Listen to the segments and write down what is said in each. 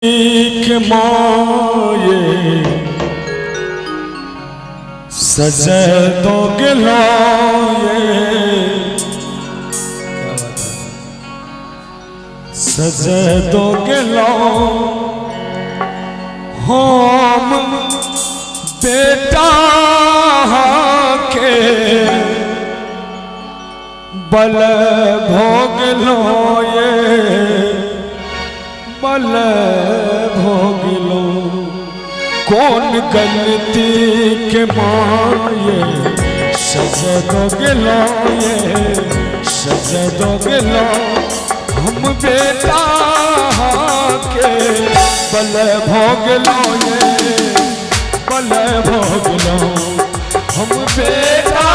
के माये सजे तो गिलाये सजे तो गिला हम बेटा के बल भोग लो ये बल भोग लो। कौन गलती के माये सजा दोगे लो ये सजा दोगे लो। हम बेटा के बल भोग लो ये बल भोग लो। हम बेटा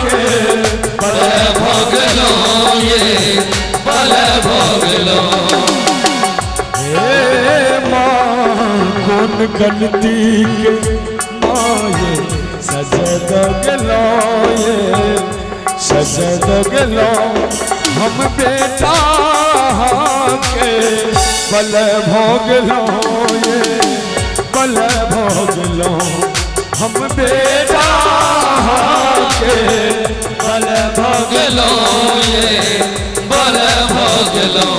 के बल भोग लो ये बल भोग लो। कौन गलती के माये सजा दोगे लो ये सजा दोगे लो। हम बेटा के बल भोग लो ये बल भोग लो। हम बेटा के बल भोग लो ये बल भोग लो।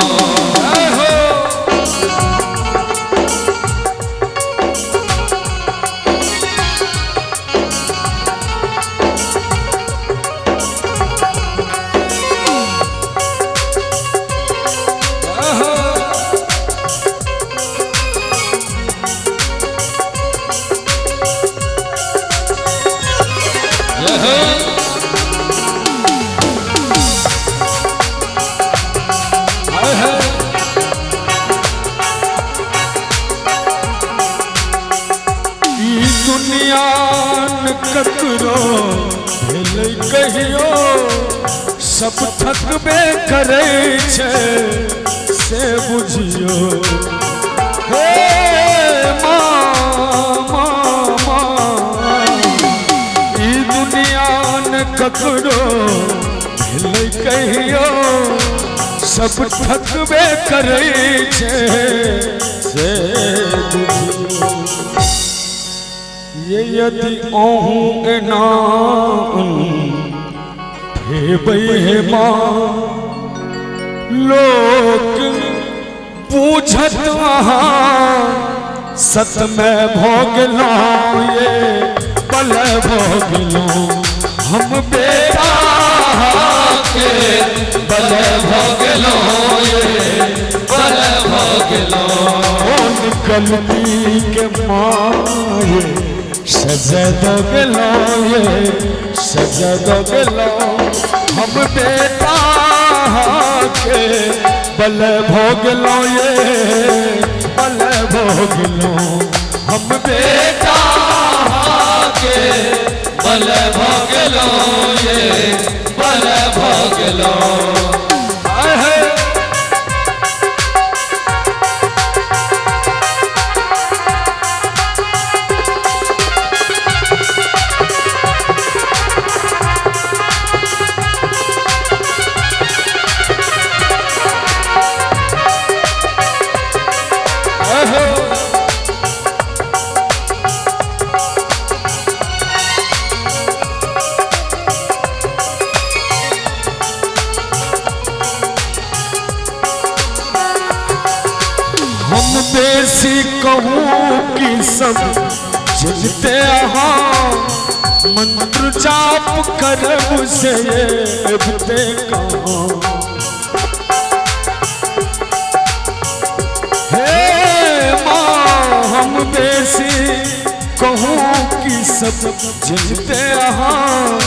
ककरो भेल कहियो सब थकबे करे छे से बुझियो। हे माँ ई दुनिया न ककरो भेल कहियो सब थकबे करे छे से बुझियो। ये यदि आहूँ एनान भेबै हे माँ लोक पूछत अहाँ सत में भोग लो ये बल भोग लो। हम बेटा के बल भोग लो ये बल भोग लो। कौन गलती के माये सजा दोगे लो ये सजा दोगे लो। हम बेटा के बल भोग लो ये बल भोग लो। हम बेटा के बल भोग लो ये बल भोग लो। हम बेसी कहूँ कि सब जिनते अहाँ मंत्र जाप करब से एबते कहाँ। हे माँ हम बेसी कहूँ कि सब जिनते अहाँ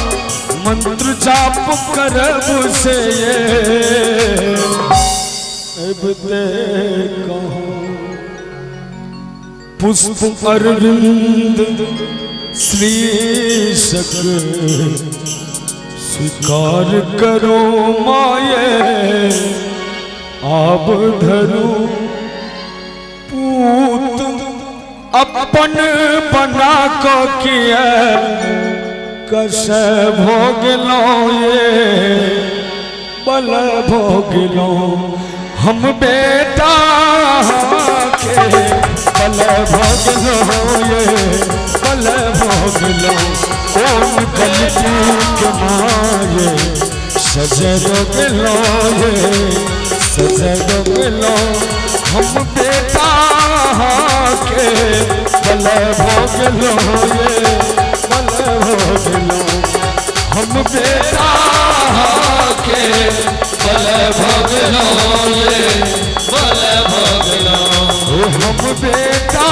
मंत्र जाप करब से एबते कहाँ। पुष्प अरविंद श्री शक्र स्वीकार करो माये आब धरो पूत अपन बना को किया कस भोग लो ये बल भोग लो। हम बेटा के बल भोगलो ये बल भोगलो कौन गलती के माये सजरो गेलो ये सजरो गेलो हम बेटा के बल भोगलो ये बल भोगलो हम बेटा के बल भोगलो ये बल भोगलो हम बेटा